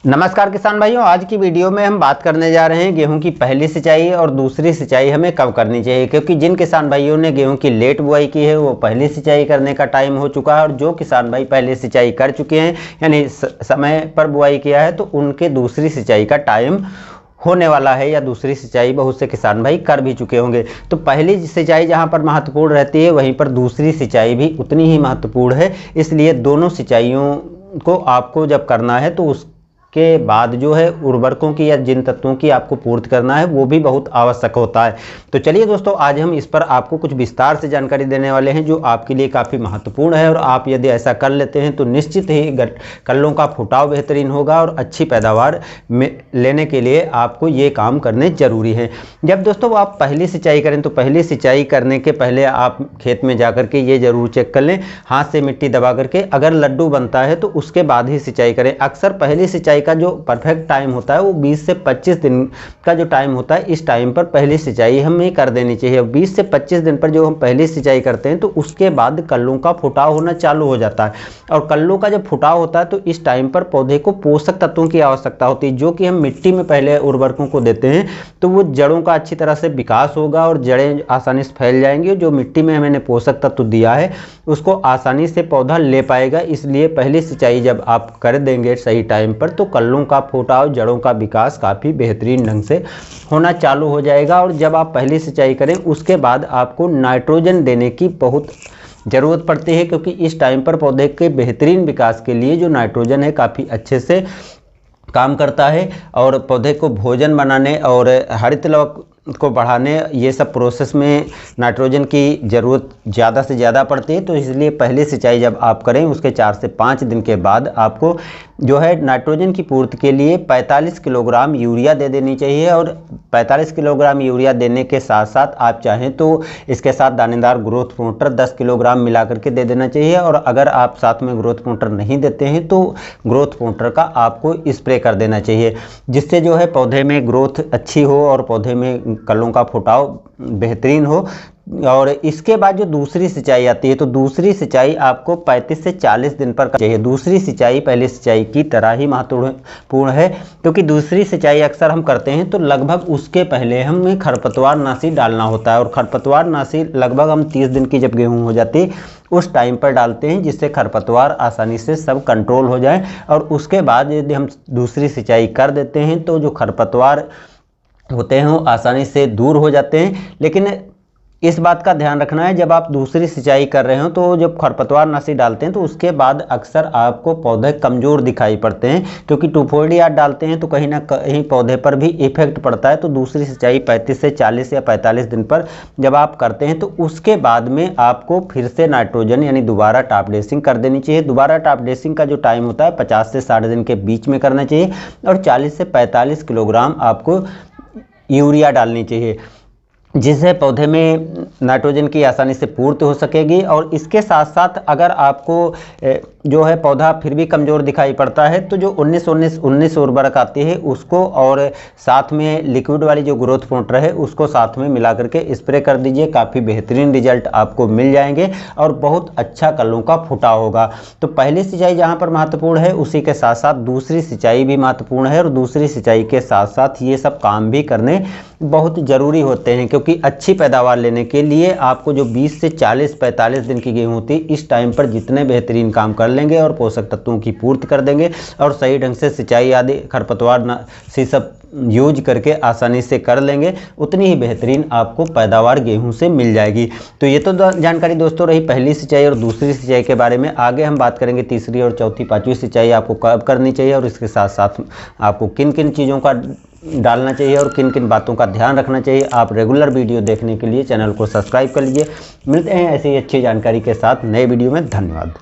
नमस्कार किसान भाइयों, आज की वीडियो में हम बात करने जा रहे हैं गेहूं की पहली सिंचाई और दूसरी सिंचाई हमें कब करनी चाहिए। क्योंकि जिन किसान भाइयों ने गेहूं की लेट बुआई की है वो पहली सिंचाई करने का टाइम हो चुका है, और जो किसान भाई पहले सिंचाई कर चुके हैं यानी समय पर बुआई किया है तो उनके दूसरी सिंचाई का टाइम होने वाला है, या दूसरी सिंचाई बहुत से किसान भाई कर भी चुके होंगे। तो पहली सिंचाई जहां पर महत्वपूर्ण रहती है वहीं पर दूसरी सिंचाई भी उतनी ही महत्वपूर्ण है। इसलिए दोनों सिंचाइयों को आपको जब करना है तो उसके बाद जो है उर्वरकों की या जिन तत्वों की आपको पूर्ति करना है वो भी बहुत आवश्यक होता है। तो चलिए दोस्तों, आज हम इस पर आपको कुछ विस्तार से जानकारी देने वाले हैं जो आपके लिए काफ़ी महत्वपूर्ण है, और आप यदि ऐसा कर लेते हैं तो निश्चित ही कल्लों का फुटाव बेहतरीन होगा और अच्छी पैदावार लेने के लिए आपको ये काम करने जरूरी है। जब दोस्तों आप पहली सिंचाई करें तो पहली सिंचाई करने के पहले आप खेत में जा करके ये जरूर चेक कर लें, हाथ से मिट्टी दबा करके, अगर लड्डू बनता है तो उसके बाद ही सिंचाई करें। अक्सर पहली सिंचाई का जो परफेक्ट टाइम होता है वो 20 से 25 दिन का जो टाइम होता है, इस टाइम पर पहली सिंचाई हमें कर देनी चाहिए। 20 से 25 दिन पर जो हम पहली सिंचाई करते हैं तो उसके बाद कल्लों का फुटाव होना चालू हो जाता है, और कल्लों का जब फुटाव होता है तो इस टाइम पर पौधे को पोषक तत्वों की आवश्यकता होती है, जो कि हम मिट्टी में पहले उर्वरकों को देते हैं तो वो जड़ों का अच्छी तरह से विकास होगा और जड़ें आसानी से फैल जाएंगी। जो मिट्टी में मैंने पोषक तत्व दिया है उसको आसानी से पौधा ले पाएगा। इसलिए पहली सिंचाई जब आप कर देंगे सही टाइम पर तो कल्लों का फुटाव, जड़ों का विकास काफ़ी बेहतरीन ढंग से होना चालू हो जाएगा। और जब आप पहली सिंचाई करें उसके बाद आपको नाइट्रोजन देने की बहुत ज़रूरत पड़ती है, क्योंकि इस टाइम पर पौधे के बेहतरीन विकास के लिए जो नाइट्रोजन है काफ़ी अच्छे से काम करता है, और पौधे को भोजन बनाने और हरित लवक को बढ़ाने, ये सब प्रोसेस में नाइट्रोजन की ज़रूरत ज़्यादा से ज़्यादा पड़ती है। तो इसलिए पहली सिंचाई जब आप करें उसके 4 से 5 दिन के बाद आपको जो है नाइट्रोजन की पूर्ति के लिए 45 किलोग्राम यूरिया दे देनी चाहिए। और 45 किलोग्राम यूरिया देने के साथ साथ आप चाहें तो इसके साथ दानेदार ग्रोथ प्रमोटर 10 किलोग्राम मिला करके दे देना चाहिए। और अगर आप साथ में ग्रोथ प्रमोटर नहीं देते हैं तो ग्रोथ प्रमोटर का आपको स्प्रे कर देना चाहिए, जिससे जो है पौधे में ग्रोथ अच्छी हो और पौधे में कल्लों का फुटाव बेहतरीन हो। और इसके बाद जो दूसरी सिंचाई आती है तो दूसरी सिंचाई आपको 35 से 40 दिन पर चाहिए। दूसरी सिंचाई पहली सिंचाई की तरह ही महत्वपूर्ण है, क्योंकि दूसरी सिंचाई अक्सर हम करते हैं तो लगभग उसके पहले हमें खरपतवार नाशी डालना होता है, और खरपतवार नाशी लगभग हम 30 दिन की जब गेहूँ हो जाती है उस टाइम पर डालते हैं, जिससे खरपतवार आसानी से सब कंट्रोल हो जाए। और उसके बाद यदि हम दूसरी सिंचाई कर देते हैं तो जो खरपतवार होते हैं वो आसानी से दूर हो जाते हैं। लेकिन इस बात का ध्यान रखना है, जब आप दूसरी सिंचाई कर रहे हो तो जब खरपतवार नाशी डालते हैं तो उसके बाद अक्सर आपको पौधे कमज़ोर दिखाई पड़ते हैं, क्योंकि 2,4-D आर डालते हैं तो कहीं ना कहीं पौधे पर भी इफेक्ट पड़ता है। तो दूसरी सिंचाई 35 से 40 या 45 दिन पर जब आप करते हैं तो उसके बाद में आपको फिर से नाइट्रोजन यानी दोबारा टॉप ड्रेसिंग कर देनी चाहिए। दोबारा टॉप ड्रेसिंग का जो टाइम होता है 50 से 60 दिन के बीच में करना चाहिए, और 40 से 45 किलोग्राम आपको यूरिया डालनी चाहिए, जिससे पौधे में नाइट्रोजन की आसानी से पूर्ति हो सकेगी। और इसके साथ साथ अगर आपको जो है पौधा फिर भी कमज़ोर दिखाई पड़ता है तो जो 19-19-19 उर्वरक आती है उसको, और साथ में लिक्विड वाली जो ग्रोथ प्रमोटर है उसको साथ में मिला करके स्प्रे कर दीजिए। काफ़ी बेहतरीन रिजल्ट आपको मिल जाएंगे और बहुत अच्छा कल्लों का फुटाव होगा। तो पहली सिंचाई जहाँ पर महत्वपूर्ण है उसी के साथ साथ दूसरी सिंचाई भी महत्वपूर्ण है, और दूसरी सिंचाई के साथ साथ ये सब काम भी करने बहुत ज़रूरी होते हैं, क्योंकि अच्छी पैदावार लेने के लिए आपको जो 20 से 40-45 दिन की गेहूँ होती है इस टाइम पर जितने बेहतरीन काम कर लेंगे और पोषक तत्वों की पूर्ति कर देंगे और सही ढंग से सिंचाई आदि खरपतवार नाशी सब यूज करके आसानी से कर लेंगे, उतनी ही बेहतरीन आपको पैदावार गेहूं से मिल जाएगी। तो ये तो जानकारी दोस्तों रही पहली सिंचाई और दूसरी सिंचाई के बारे में। आगे हम बात करेंगे तीसरी और चौथी पांचवी सिंचाई आपको कब करनी चाहिए, और इसके साथ साथ आपको किन किन चीज़ों का डालना चाहिए और किन किन बातों का ध्यान रखना चाहिए। आप रेगुलर वीडियो देखने के लिए चैनल को सब्सक्राइब कर लीजिए। मिलते हैं ऐसी ही अच्छी जानकारी के साथ नए वीडियो में। धन्यवाद।